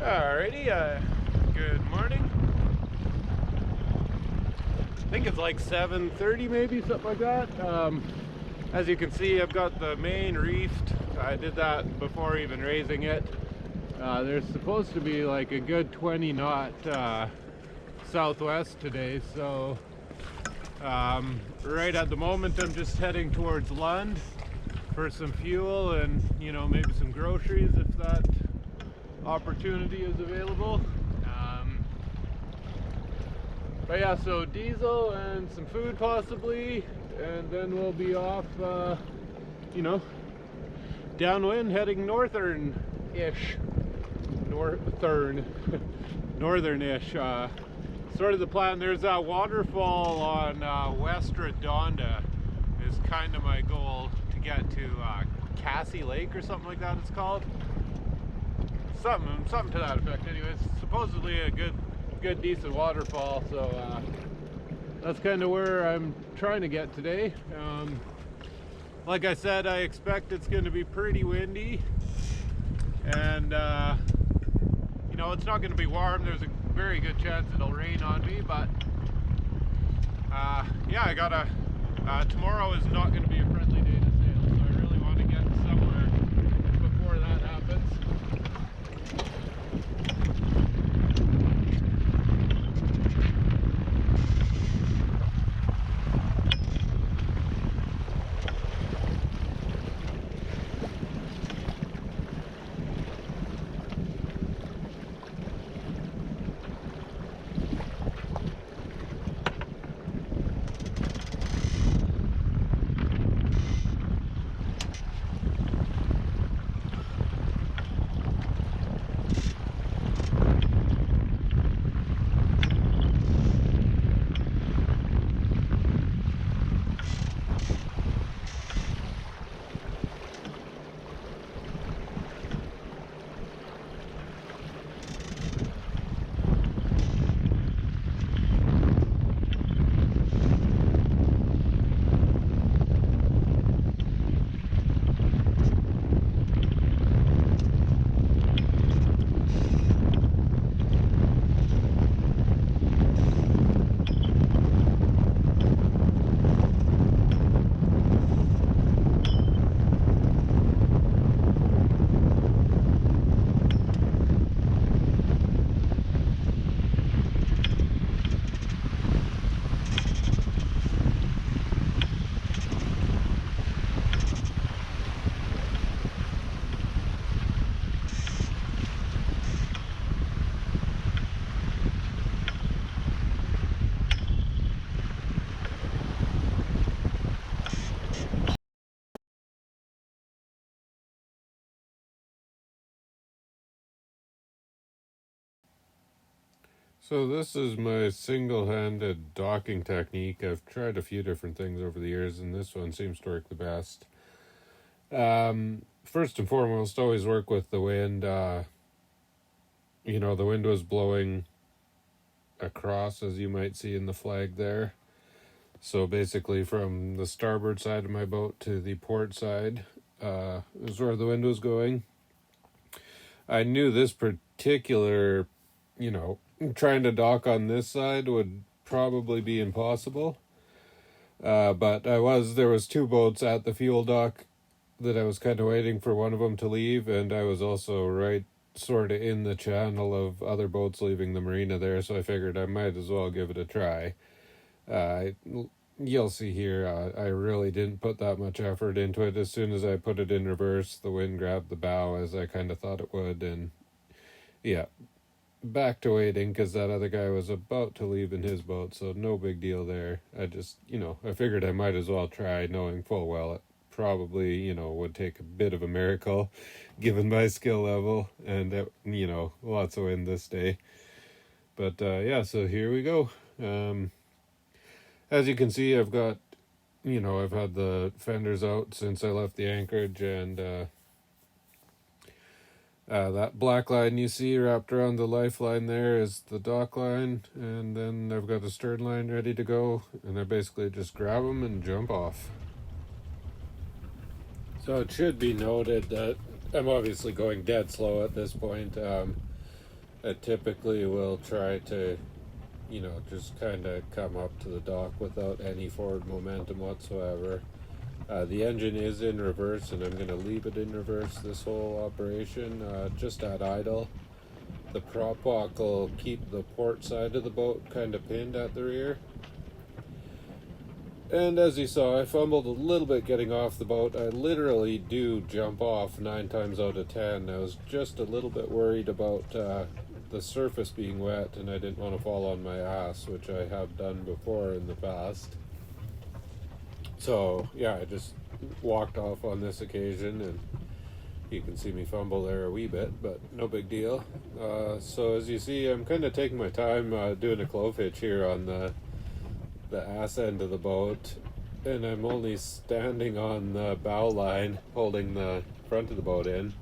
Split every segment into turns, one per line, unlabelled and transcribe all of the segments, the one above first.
Alrighty, good morning. I think it's like 7:30 maybe, something like that. As you can see, I've got the main reefed. I did that before even raising it. There's supposed to be like a good 20 knot southwest today, so right at the moment I'm just heading towards Lund for some fuel and maybe some groceries if that opportunity is available. But yeah, so diesel and some food possibly, and then we'll be off downwind heading northern-ish. Northern-ish, sort of the plan. There's that waterfall on West Redonda is kind of my goal, to get to Cassie Lake or something like that it's called. Something to that effect. Anyways, supposedly a good decent waterfall, so that's kind of where I'm trying to get today. Like I said, I expect it's going to be pretty windy, and it's not going to be warm. There's a very good chance it'll rain on me, but yeah, I gotta tomorrow is not going to be a friendly day to sail, so I really want to get somewhere before that happens. So this is my single-handed docking technique. I've tried a few different things over the years, and this one seems to work the best. First and foremost, always work with the wind. The wind was blowing across, as you might see in the flag there. So basically from the starboard side of my boat to the port side is where the wind was going. I knew this particular, trying to dock on this side would probably be impossible. But there was two boats at the fuel dock that I was kind of waiting for one of them to leave, and I was also right sort of in the channel of other boats leaving the marina there, so I figured I might as well give it a try. You'll see here, I really didn't put that much effort into it. As soon as I put it in reverse, the wind grabbed the bow as I kind of thought it would, and yeah, back to waiting because that other guy was about to leave in his boat, so no big deal there. I just, I figured I might as well try, knowing full well it probably, would take a bit of a miracle given my skill level and, lots of wind this day. But, yeah, so here we go. As you can see, I've got, I've had the fenders out since I left the anchorage, and that black line you see wrapped around the lifeline there is the dock line, and then I've got the stern line ready to go, and I basically just grab them and jump off. So it should be noted that I'm obviously going dead slow at this point. I typically will try to, just kind of come up to the dock without any forward momentum whatsoever. The engine is in reverse, and I'm going to leave it in reverse this whole operation, just at idle. The prop walk will keep the port side of the boat kind of pinned at the rear. And as you saw, I fumbled a little bit getting off the boat. I literally do jump off 9 times out of 10. I was just a little bit worried about the surface being wet, and I didn't want to fall on my ass, which I have done before in the past. So yeah, I just walked off on this occasion, and you can see me fumble there a wee bit, but no big deal. So as you see, I'm kind of taking my time doing a clove hitch here on the ass end of the boat, and I'm only standing on the bow line holding the front of the boat in.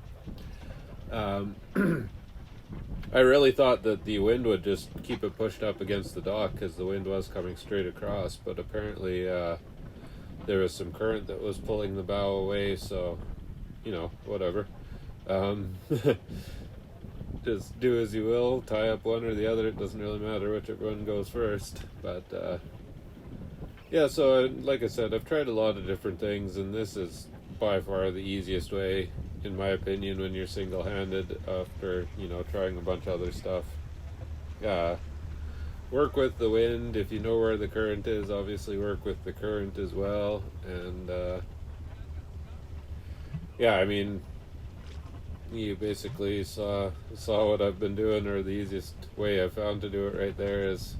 I really thought that the wind would just keep it pushed up against the dock because the wind was coming straight across, but apparently there was some current that was pulling the bow away, so whatever. Just do as you will, tie up one or the other, it doesn't really matter whichever one goes first. But yeah, so like I said, I've tried a lot of different things, and this is by far the easiest way, in my opinion, when you're single-handed after, trying a bunch of other stuff. Work with the wind. If you know where the current is, obviously work with the current as well. And yeah, I mean, you basically saw what I've been doing, or the easiest way I found to do it right there is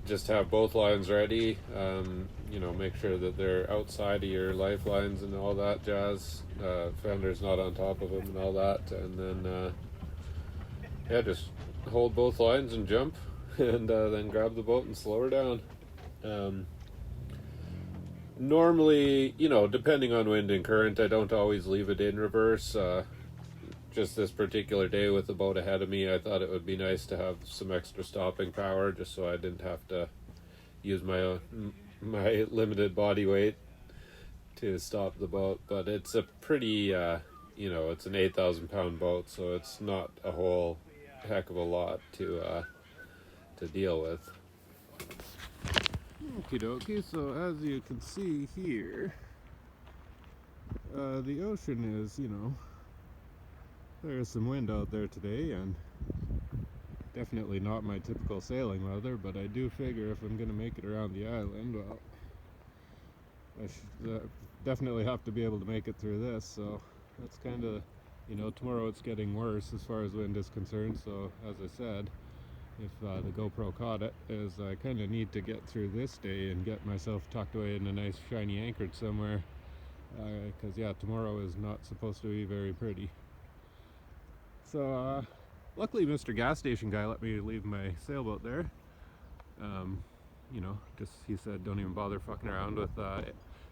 just have both lines ready. Make sure that they're outside of your lifelines and all that jazz. Fender's not on top of them and all that. And then, yeah, just hold both lines and jump, and then grab the boat and slow her down. Normally, depending on wind and current, I don't always leave it in reverse. Just this particular day with the boat ahead of me, I thought it would be nice to have some extra stopping power, just so I didn't have to use my limited body weight to stop the boat. But it's a pretty, it's an 8,000 pound boat, so it's not a whole heck of a lot to deal with. Okie dokie, so as you can see here, the ocean is, there's some wind out there today, and definitely not my typical sailing weather, but I do figure if I'm going to make it around the island, well, I should definitely have to be able to make it through this. So that's kind of, tomorrow it's getting worse as far as wind is concerned, so as I said, if the GoPro caught it, is I kind of need to get through this day and get myself tucked away in a nice shiny anchorage somewhere, because yeah, tomorrow is not supposed to be very pretty. So luckily Mr. Gas Station guy let me leave my sailboat there. Just he said don't even bother fucking around with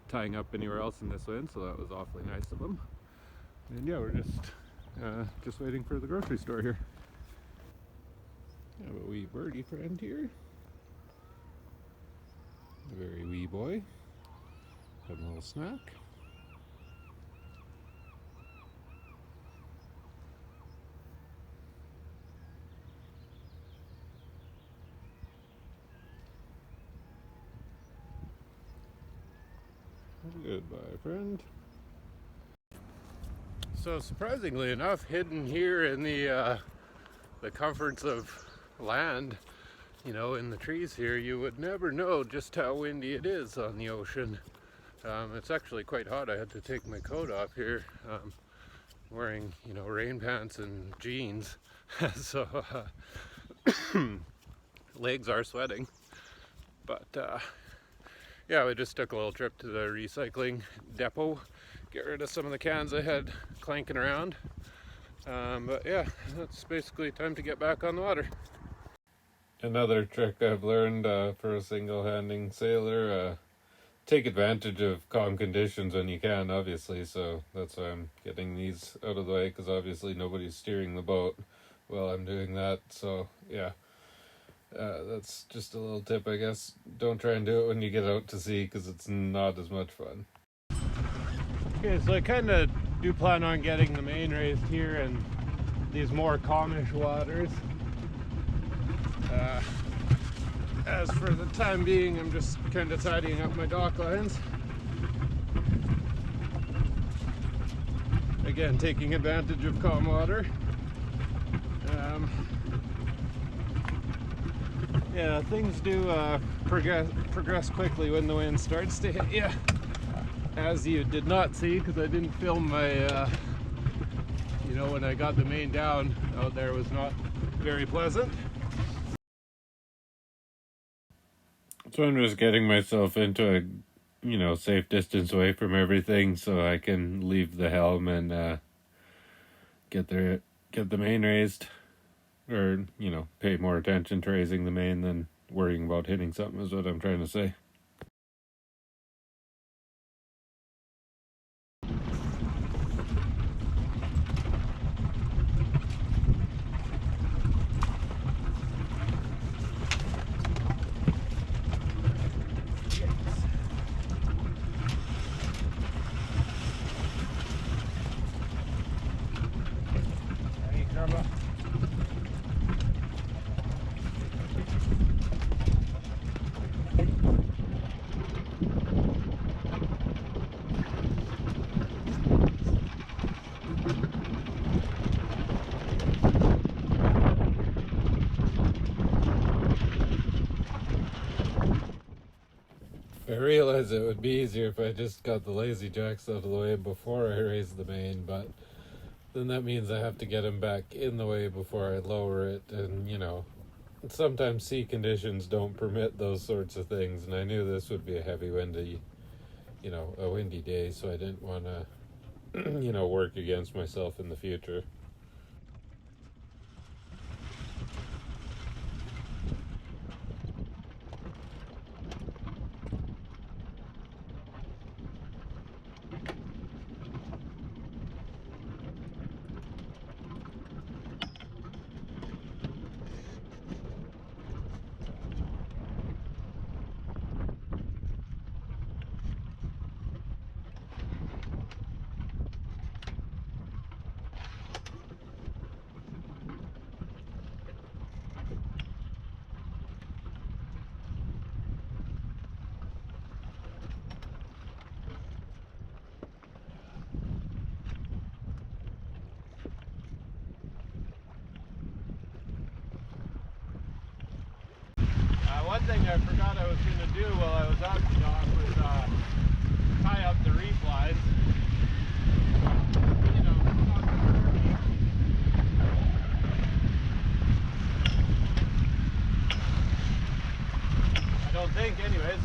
tying up anywhere else in this wind, so that was awfully nice of him. And yeah, we're just waiting for the grocery store here. I have a wee birdie friend here. A very wee boy. Have a little snack. Goodbye, friend. So surprisingly enough, hidden here in the comforts of land, in the trees here, you would never know just how windy it is on the ocean. It's actually quite hot. I had to take my coat off here, wearing, rain pants and jeans. So legs are sweating. But yeah, we just took a little trip to the recycling depot, get rid of some of the cans I had clanking around. But yeah, that's basically time to get back on the water. Another trick I've learned for a single-handing sailor, take advantage of calm conditions when you can, obviously, so that's why I'm getting these out of the way, because obviously nobody's steering the boat while I'm doing that. So yeah, that's just a little tip, I guess. Don't try and do it when you get out to sea, because it's not as much fun. Okay, so I kind of do plan on getting the main raised here and these more calmish waters. As for the time being, I'm just kind of tidying up my dock lines. Again, taking advantage of calm water. Yeah, things do progress quickly when the wind starts to hit you. As you did not see, because I didn't film my, when I got the main down out there, was not very pleasant. So I'm just getting myself into a, safe distance away from everything so I can leave the helm and get the main raised. Or, pay more attention to raising the main than worrying about hitting something is what I'm trying to say. I realized it would be easier if I just got the lazy jacks out of the way before I raise the main, but then that means I have to get them back in the way before I lower it, and sometimes sea conditions don't permit those sorts of things, and I knew this would be a heavy windy, a windy day, so I didn't want to, work against myself in the future. One thing I forgot I was going to do while I was out the dock was tie up the reef lines. Not gonna hurt me. I don't think, anyways.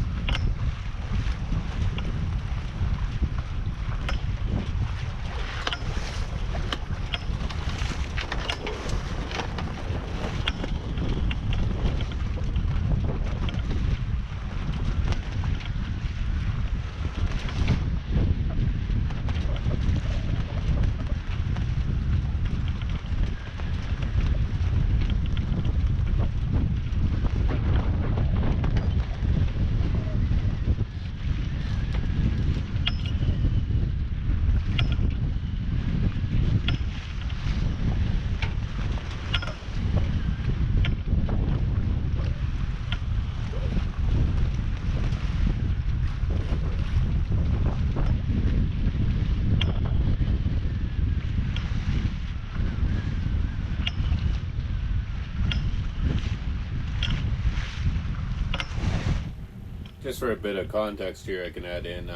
Just for a bit of context here, I can add in,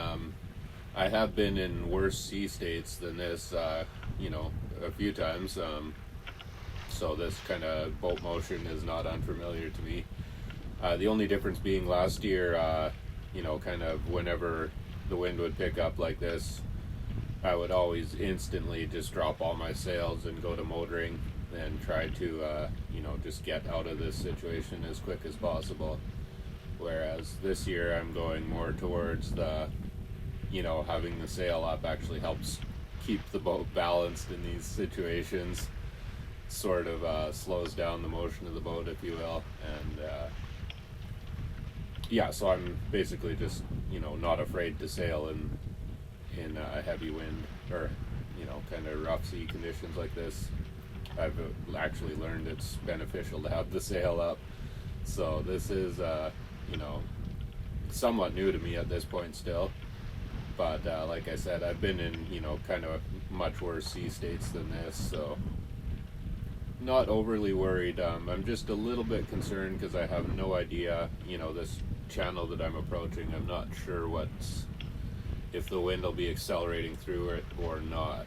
I have been in worse sea states than this, a few times. So this kind of boat motion is not unfamiliar to me. The only difference being last year, kind of whenever the wind would pick up like this, I would always instantly just drop all my sails and go to motoring and try to, just get out of this situation as quick as possible. Whereas this year I'm going more towards the, having the sail up actually helps keep the boat balanced in these situations. Sort of slows down the motion of the boat, if you will. And so I'm basically just, not afraid to sail in heavy wind or, kind of rough sea conditions like this. I've actually learned it's beneficial to have the sail up. So this is, you know, somewhat new to me at this point still. But like I said, I've been in, you know, kind of much worse sea states than this, so not overly worried. I'm just a little bit concerned because I have no idea, you know, this channel that I'm approaching, I'm not sure if the wind will be accelerating through it or not.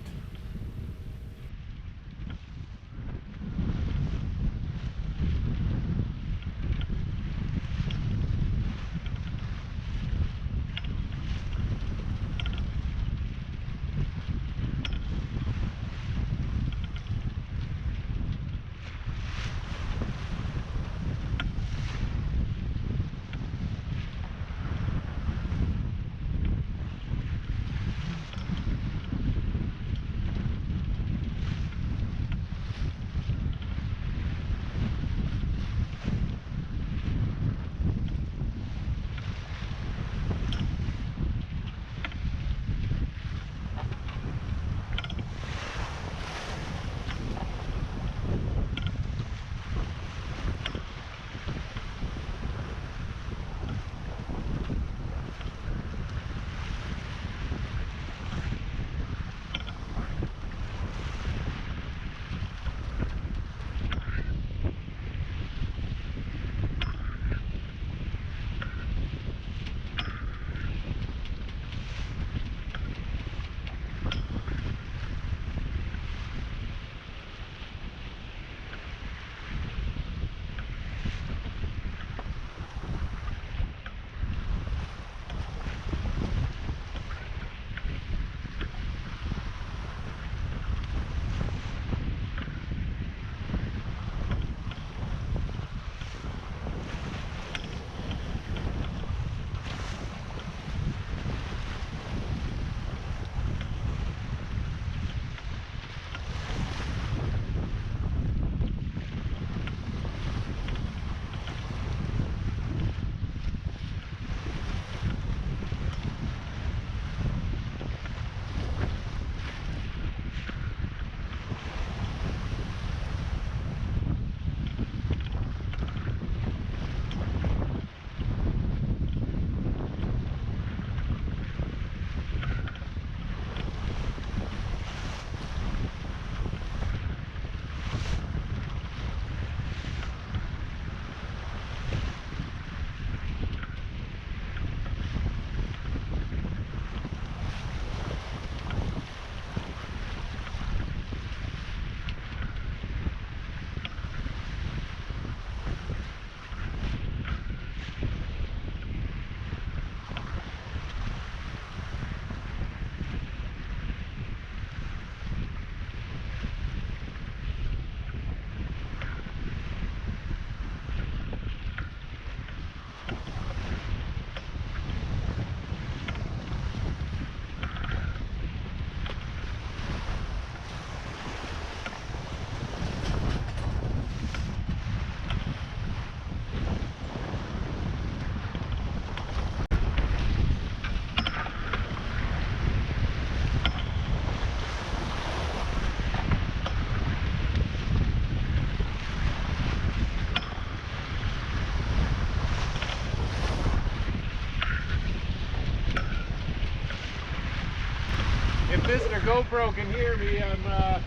If Mr. GoPro can hear me, I'm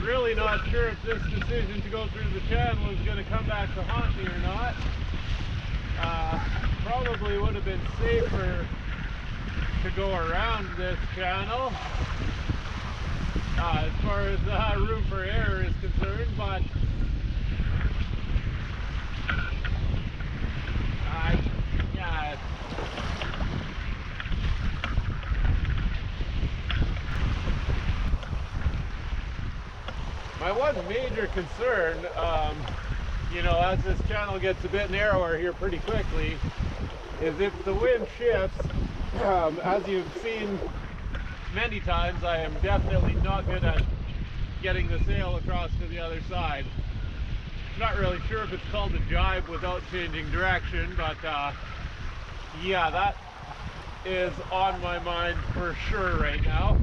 really not sure if this decision to go through the channel is going to come back to haunt me or not. Probably would have been safer to go around this channel as far as room for error is concerned, but yeah. My one major concern, you know, as this channel gets a bit narrower here pretty quickly, is if the wind shifts. As you've seen many times, I am definitely not good at getting the sail across to the other side. I'm not really sure if it's called a jibe without changing direction, but yeah, that is on my mind for sure right now.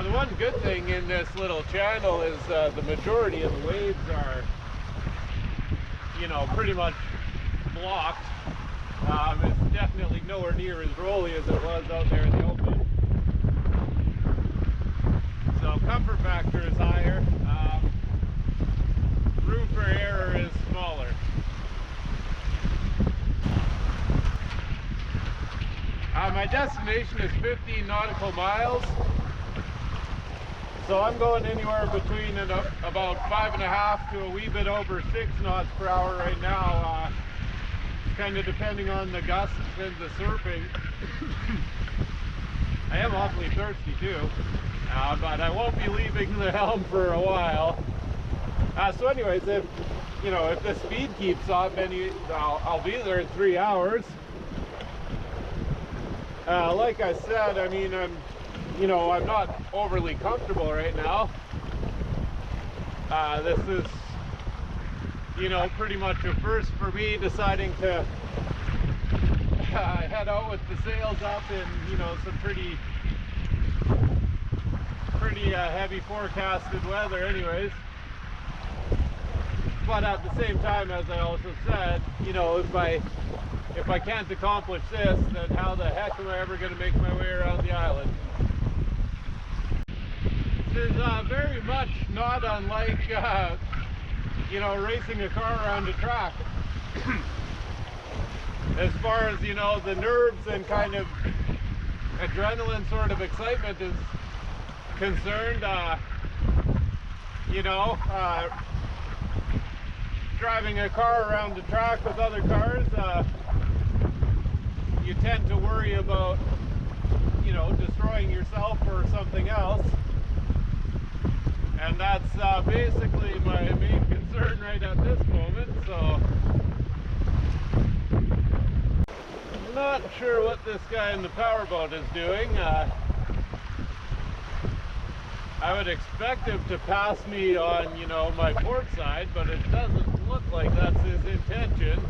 the one good thing in this little channel is the majority of the waves are, you know, pretty much blocked. It's definitely nowhere near as rolly as it was out there in the open. So comfort factor is higher. Room for error is smaller. My destination is 15 nautical miles. So I'm going anywhere between about 5.5 to a wee bit over 6 knots per hour right now. Kind of depending on the gusts and the surfing. I am awfully thirsty too, but I won't be leaving the helm for a while. So anyways, if the speed keeps up, I'll be there in 3 hours. Like I said, I mean, I'm not overly comfortable right now. This is, pretty much a first for me, deciding to head out with the sails up in, some pretty heavy forecasted weather anyways. But at the same time, as I also said, if I can't accomplish this, then how the heck am I ever going to make my way around the island? This is very much not unlike, racing a car around a track. As far as, the nerves and kind of adrenaline sort of excitement is concerned, driving a car around the track with other cars, you tend to worry about, destroying yourself or something else. And that's basically my main concern right at this moment, so I'm not sure what this guy in the powerboat is doing. I would expect him to pass me on, my port side, but it doesn't look like that's his intention.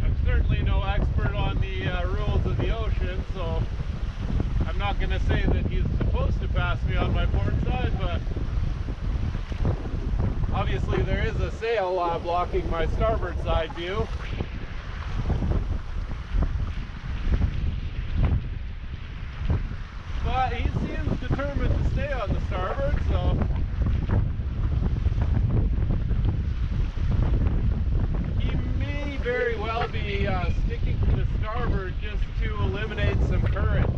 I'm certainly no expert on the rules of the ocean, so I'm not going to say that he's supposed to pass me on my port side, but obviously there is a sail blocking my starboard side view. But he seems determined to stay on the starboard, so he may very well be sticking to the starboard just to eliminate some current.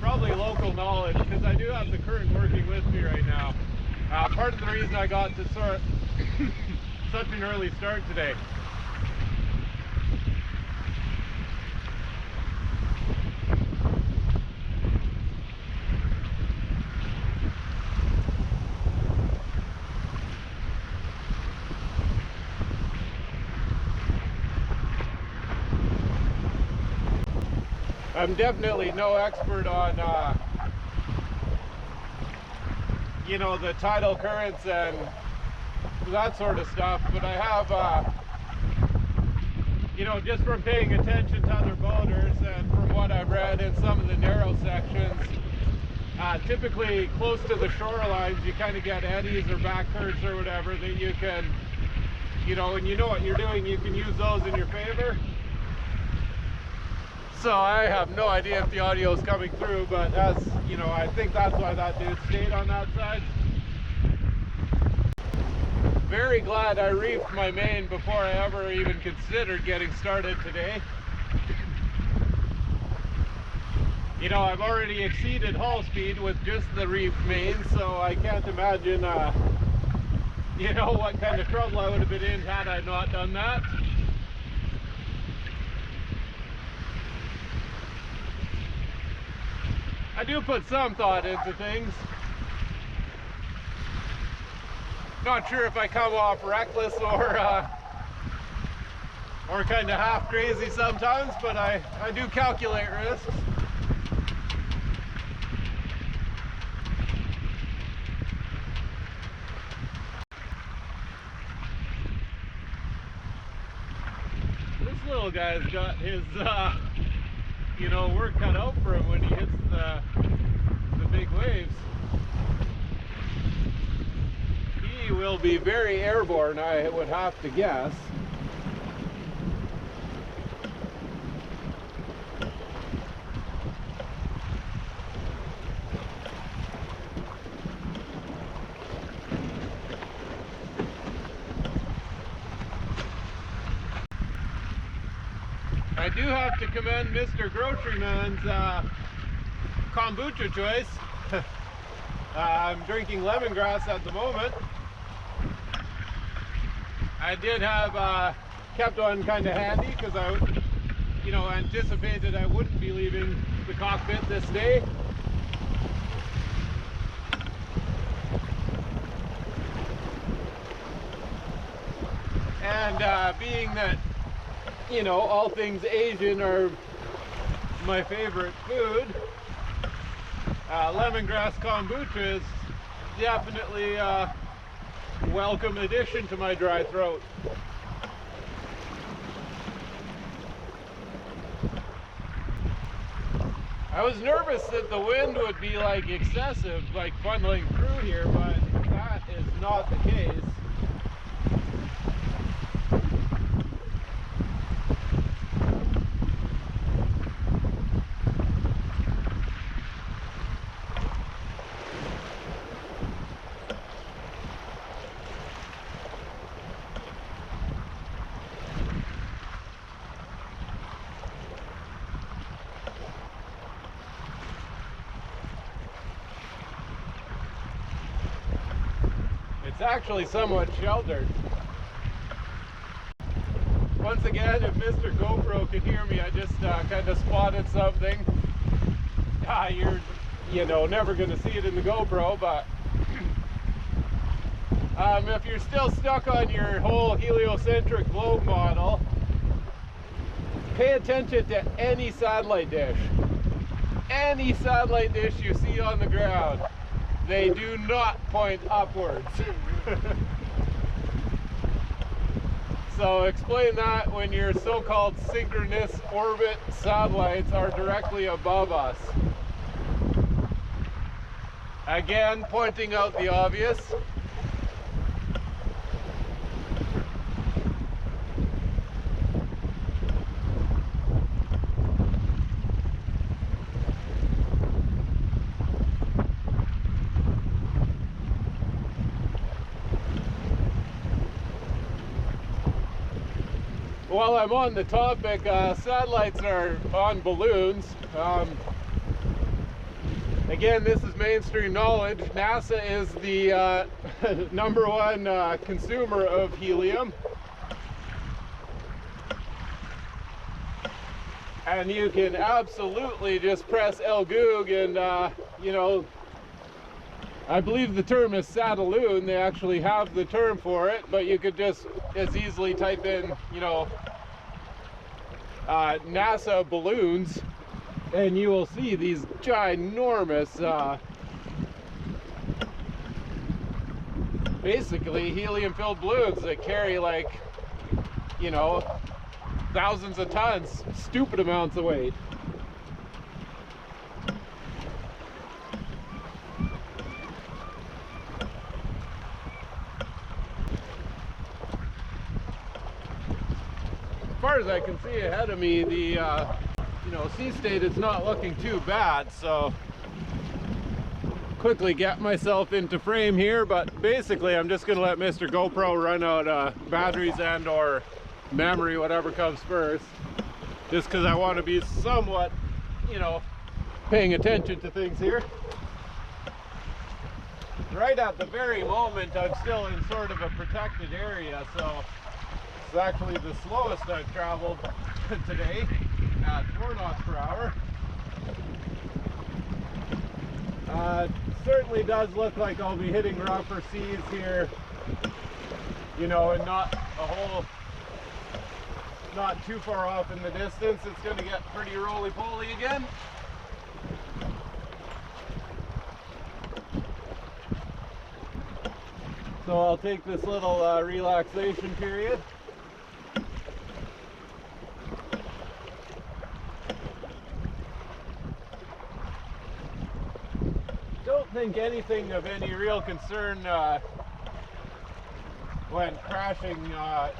Probably local knowledge, because I do have the current working with me right now. Part of the reason I got to such an early start today. I'm definitely no expert on the tidal currents and that sort of stuff, but I have just from paying attention to other boaters and from what I've read in some of the narrow sections, typically close to the shorelines you kind of get eddies or back currents or whatever that you can, when you know what you're doing, you can use those in your favor. So I have no idea if the audio is coming through, but as I think that's why that dude stayed on that side. Very glad I reefed my main before I ever even considered getting started today. I've already exceeded hull speed with just the reefed main, so I can't imagine, what kind of trouble I would have been in had I not done that. I do put some thought into things. Not sure if I come off reckless or kind of half crazy sometimes, but I do calculate risks. This little guy's got his, you know, work cut out for him when he hits the big waves. He will be very airborne, I would have to guess. I do have to commend Mr. Groceryman's kombucha choice. I'm drinking lemongrass at the moment. I did have kept one kind of handy because I, you know, anticipated I wouldn't be leaving the cockpit this day. And being that, you know, all things Asian are my favorite food, lemongrass kombucha is definitely a welcome addition to my dry throat. I was nervous that the wind would be like excessive, like funneling through here, but that is not the case. It's actually somewhat sheltered. Once again, if Mr. GoPro could hear me, I just kind of spotted something. You're, you know, never going to see it in the GoPro, but if you're still stuck on your whole heliocentric globe model, pay attention to any satellite dish. Any satellite dish you see on the ground, they do not point upwards. So explain that when your so-called synchronous orbit satellites are directly above us. Again, pointing out the obvious. While I'm on the topic, satellites are on balloons. Again, this is mainstream knowledge. NASA is the #1 consumer of helium. And you can absolutely just press El Goog and, you know, I believe the term is sataloon. They actually have the term for it, but you could just as easily type in, you know, NASA balloons, and you will see these ginormous, basically helium-filled balloons that carry, like, you know, thousands of tons, stupid amounts of weight. As far as I can see ahead of me, the you know, sea state is not looking too bad, so quickly get myself into frame here. But basically I'm just gonna let Mr. GoPro run out batteries and or memory, whatever comes first, just because I want to be somewhat, you know, paying attention to things here. Right at the very moment I'm still in sort of a protected area, so it's actually the slowest I've traveled today at 4 knots per hour. Certainly does look like I'll be hitting rougher seas here, you know, and not too far off in the distance. It's going to get pretty roly-poly again. So I'll take this little relaxation period. think anything of any real concern went crashing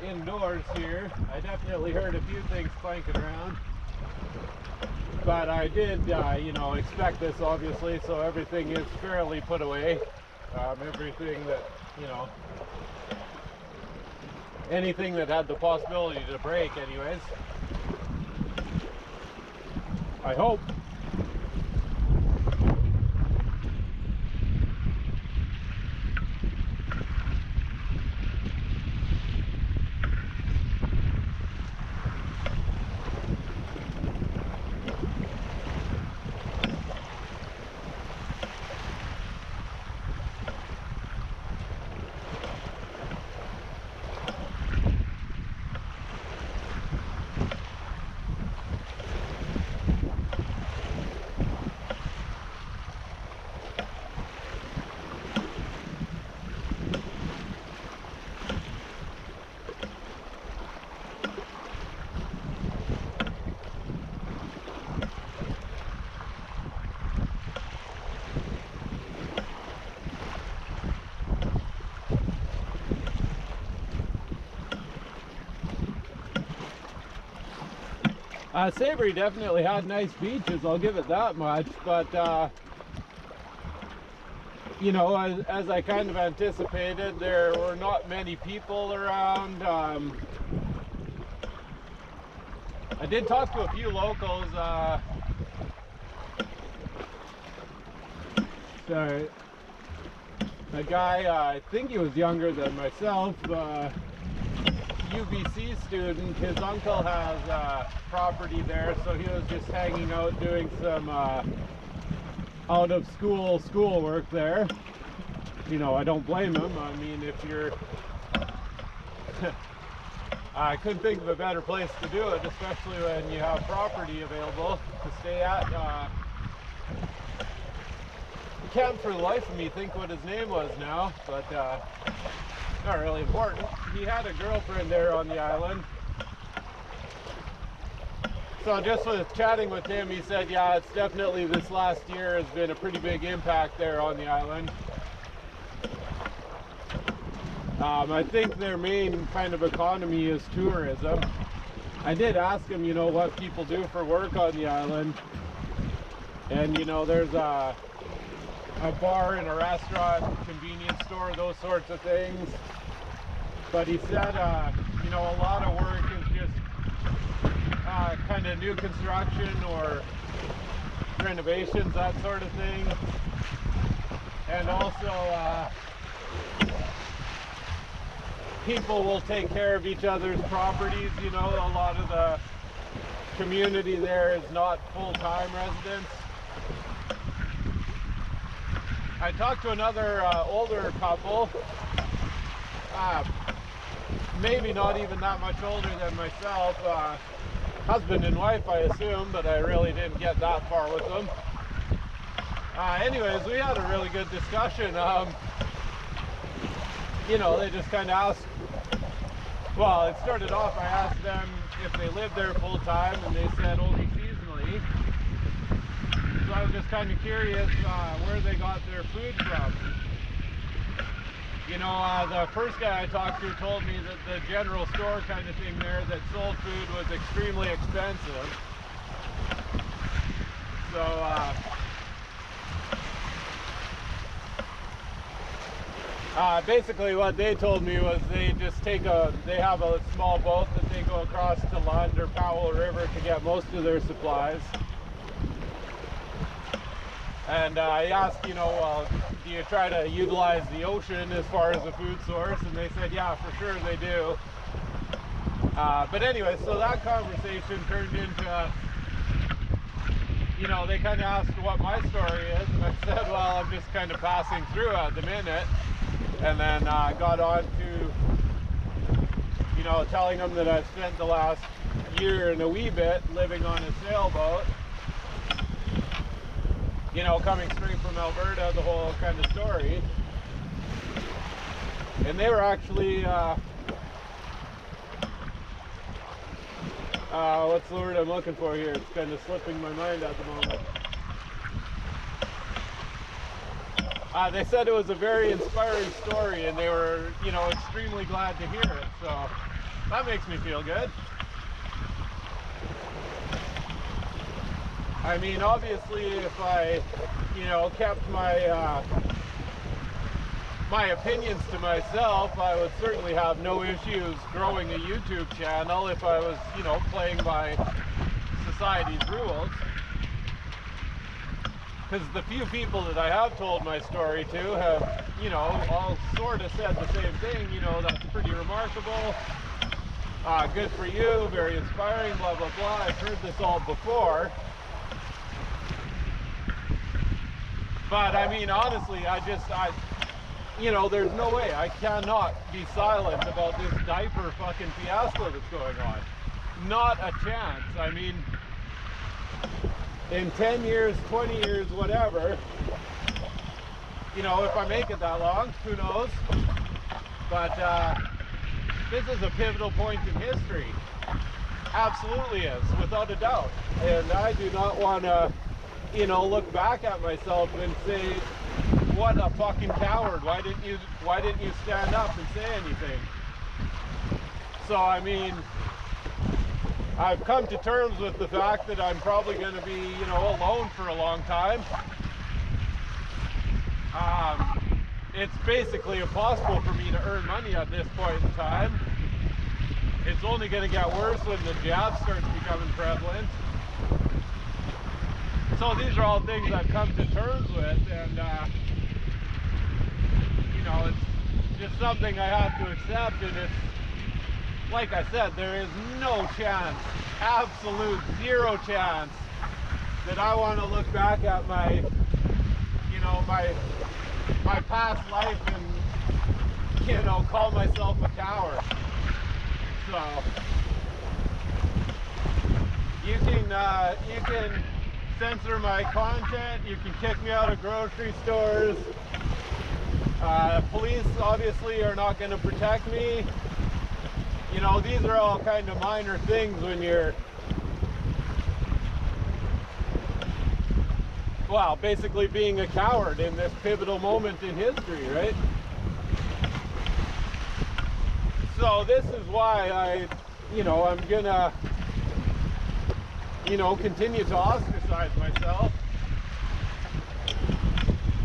indoors here. I definitely heard a few things clanking around, but I did, you know, expect this obviously, so everything is fairly put away. Everything that, you know, anything that had the possibility to break anyways. I hope. Savory definitely had nice beaches, I'll give it that much, but you know, as I kind of anticipated, there were not many people around. I did talk to a few locals. Sorry, a guy, I think he was younger than myself, UBC student. His uncle has property there, so he was just hanging out doing some out of school work there. You know, I don't blame him. I mean, if you're I couldn't think of a better place to do it, especially when you have property available to stay at. I can't for the life of me think what his name was now, but not really important. He had a girlfriend there on the island. So just with chatting with him, he said, yeah, it's definitely this last year has been a pretty big impact there on the island. I think their main kind of economy is tourism. I did ask him, you know, what people do for work on the island. And, you know, there's a bar and a restaurant, convenience store, those sorts of things. But he said, you know, a lot of work is just kind of new construction or renovations, that sort of thing. And also, people will take care of each other's properties. You know, a lot of the community there is not full-time residents. I talked to another older couple, maybe not even that much older than myself, husband and wife I assume, but I really didn't get that far with them. Anyways, we had a really good discussion. You know, they just kind of asked, well, it started off, I asked them if they lived there full time, and they said only seasonally. So I was just kind of curious where they got their food from. You know, the first guy I talked to told me that the general store kind of thing there that sold food was extremely expensive. So, basically what they told me was they just they have a small boat that they go across to Lund or Powell River to get most of their supplies. And I asked, you know, well, do you try to utilize the ocean as far as a food source? And they said, yeah, for sure they do. But anyway, so that conversation turned into, you know, they kind of asked what my story is. And I said, well, I'm just kind of passing through at the minute. And then got on to, you know, telling them that I've spent the last year and a wee bit living on a sailboat. You know, coming straight from Alberta, the whole kind of story. And they were actually, what's the word I'm looking for here? It's kind of slipping my mind at the moment. They said it was a very inspiring story, and they were, you know, extremely glad to hear it. So that makes me feel good. I mean, obviously, if I, you know, kept my my opinions to myself, I would certainly have no issues growing a YouTube channel if I was, you know, playing by society's rules. Because the few people that I have told my story to have, you know, all sort of said the same thing. You know, that's pretty remarkable. Good for you, very inspiring, blah, blah, blah. I've heard this all before. But I mean, honestly, you know, there's no way. I cannot be silent about this diaper fucking fiasco that's going on. Not a chance. I mean, in 10 years, 20 years, whatever, you know, if I make it that long, who knows? But this is a pivotal point in history. Absolutely is, without a doubt. And I do not want to, you know, look back at myself and say, what a fucking coward. Why didn't you stand up and say anything? So, I mean, I've come to terms with the fact that I'm probably going to be, you know, alone for a long time. It's basically impossible for me to earn money at this point in time. It's only going to get worse when the jab starts becoming prevalent. So these are all things I've come to terms with, and you know, it's just something I have to accept. And it's, like I said, there is no chance, absolute zero chance, that I want to look back at my, you know, my past life and, you know, call myself a coward. So you can censor my content, you can kick me out of grocery stores. Police obviously are not going to protect me. You know, these are all kind of minor things when you're, well, basically being a coward in this pivotal moment in history, right? So this is why you know, I'm gonna, you know, continue to ostracize myself.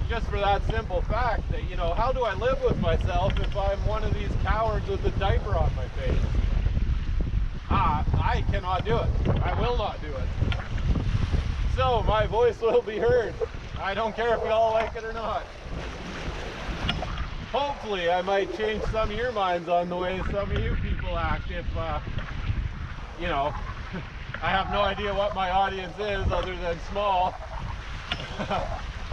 Just for that simple fact that, you know, how do I live with myself if I'm one of these cowards with a diaper on my face? I cannot do it. I will not do it. So my voice will be heard. I don't care if you all like it or not. Hopefully I might change some of your minds on the way some of you people act if, you know, I have no idea what my audience is other than small.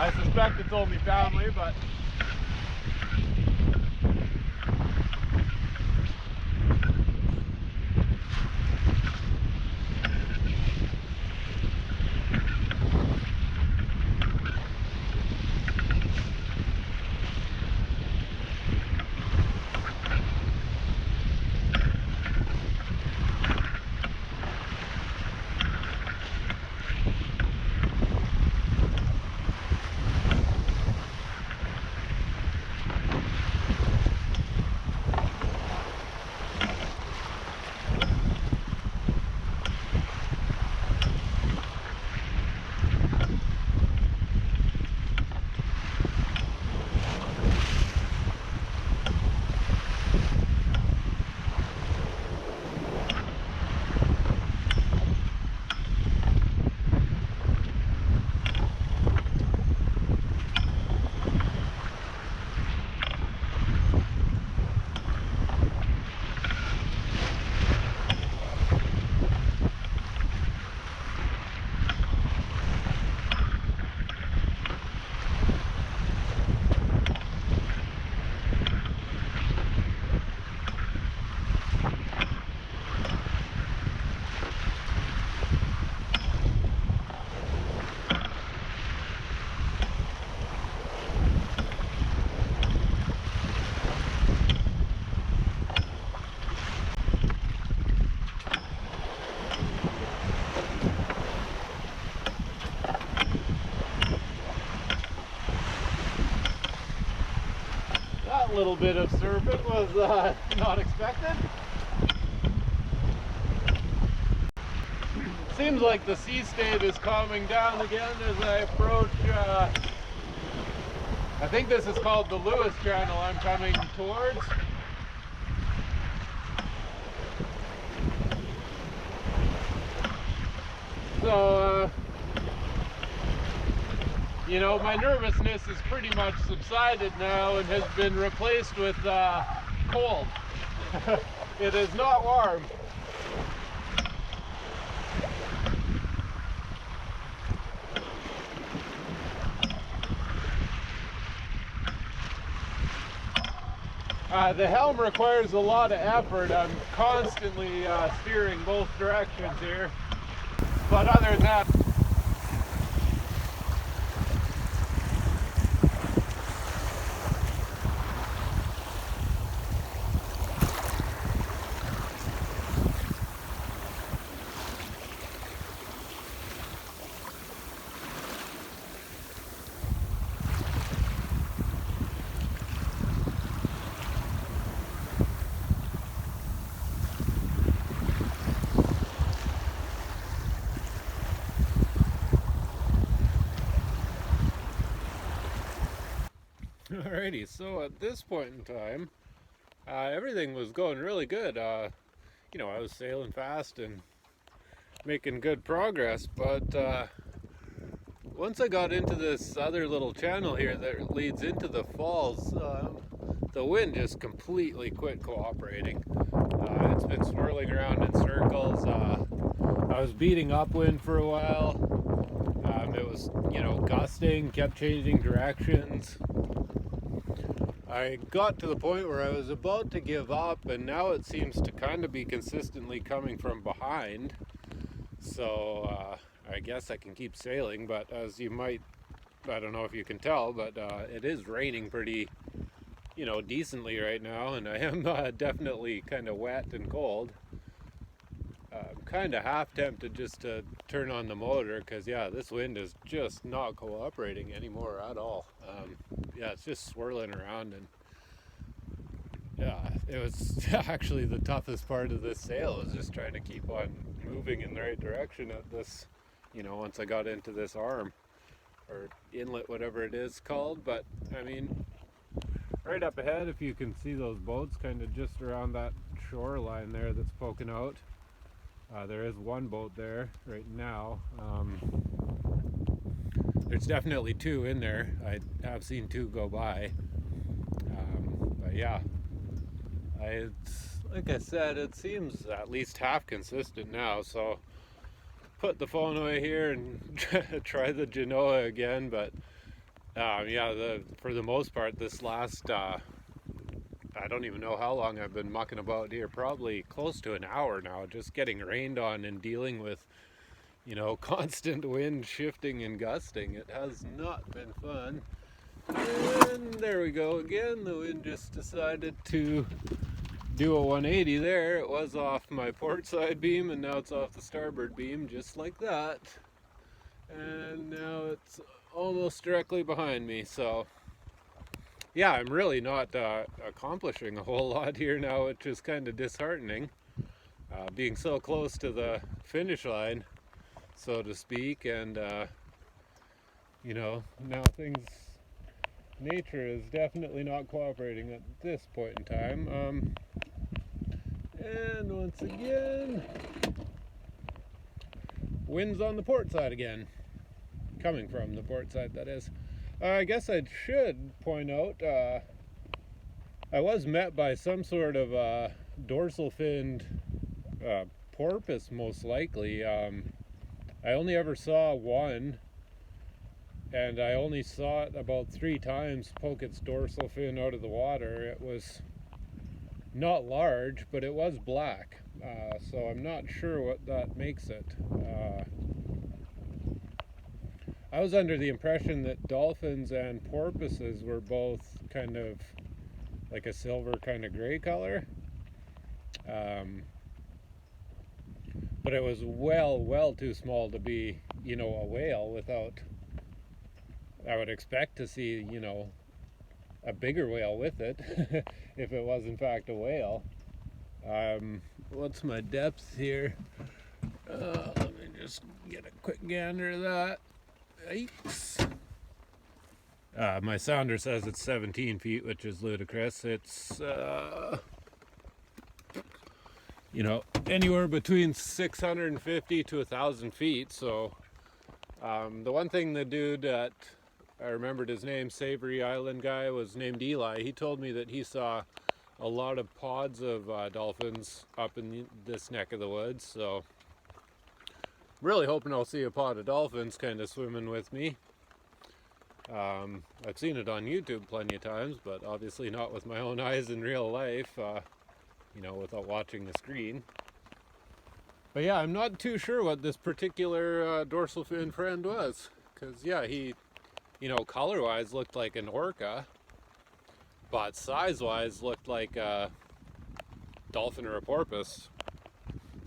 I suspect it's only family, but little bit of surfing was not expected. Seems like the sea state is calming down again as I approach, I think this is called the Lewis Channel I'm coming towards. So, you know, my nervousness is pretty much subsided now and has been replaced with cold. It is not warm. The helm requires a lot of effort. I'm constantly steering both directions here. But other than that, alrighty, so at this point in time, everything was going really good. You know, I was sailing fast and making good progress, but once I got into this other little channel here that leads into the falls, the wind just completely quit cooperating. It's been swirling around in circles. I was beating upwind for a while. It was, you know, gusting, kept changing directions. I got to the point where I was about to give up, and now it seems to kind of be consistently coming from behind. So I guess I can keep sailing, but as you might, I don't know if you can tell, but it is raining pretty, you know, decently right now, and I am definitely kind of wet and cold. I'm kind of half tempted just to turn on the motor, because yeah, this wind is just not cooperating anymore at all. Yeah, it's just swirling around, and yeah, it was actually the toughest part of this sail, was just trying to keep on moving in the right direction at this, you know, once I got into this arm or inlet, whatever it is called. But I mean, right up ahead, if you can see those boats kind of just around that shoreline there that's poking out, there is one boat there right now. There's definitely two in there. I have seen two go by. But yeah, like I said, it seems at least half consistent now. So put the phone away here and try the Genoa again. But yeah, for the most part, this last I don't even know how long I've been mucking about here. Probably close to an hour now, just getting rained on and dealing with, you know, constant wind shifting and gusting. It has not been fun. And there we go again. The wind just decided to do a 180 there. It was off my port side beam, and now it's off the starboard beam, just like that. And now it's almost directly behind me. So yeah, I'm really not accomplishing a whole lot here now, which is kind of disheartening. Being so close to the finish line, so to speak, and you know, now nature is definitely not cooperating at this point in time. And once again, wind's on the port side again, coming from the port side, that is. I guess I should point out, I was met by some sort of dorsal finned porpoise, most likely. I only ever saw one, and I only saw it about 3 times poke its dorsal fin out of the water. It was not large, but it was black, so I'm not sure what that makes it. I was under the impression that dolphins and porpoises were both kind of like a silver kind of gray color, but it was well too small to be, you know, a whale. Without, I would expect to see, you know, a bigger whale with it, if it was in fact a whale. What's my depth here? Let me just get a quick gander of that. Yikes. My sounder says it's 17 feet, which is ludicrous. It's, anywhere between 650 to 1,000 feet. So the one thing the dude that I remembered his name, Savory Island guy, was named Eli. He told me that he saw a lot of pods of dolphins up in this neck of the woods. So I'm really hoping I'll see a pod of dolphins kind of swimming with me. I've seen it on YouTube plenty of times, but obviously not with my own eyes in real life, without watching the screen. But yeah, I'm not too sure what this particular dorsal fin friend was, because yeah, he, color-wise looked like an orca, but size-wise looked like a dolphin or a porpoise.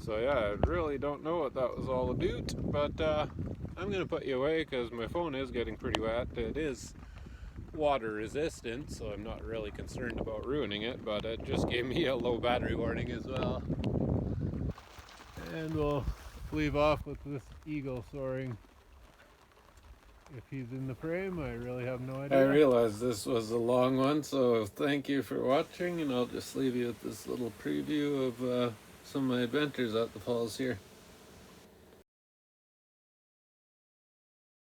So yeah, I really don't know what that was all about, but I'm going to put you away because my phone is getting pretty wet. It is water resistant, so I'm not really concerned about ruining it, but it just gave me a low battery warning as well. And we'll leave off with this eagle soaring. If he's in the frame, I really have no idea. I realized this was a long one, so thank you for watching, and I'll just leave you with this little preview of some of my adventures at the falls here.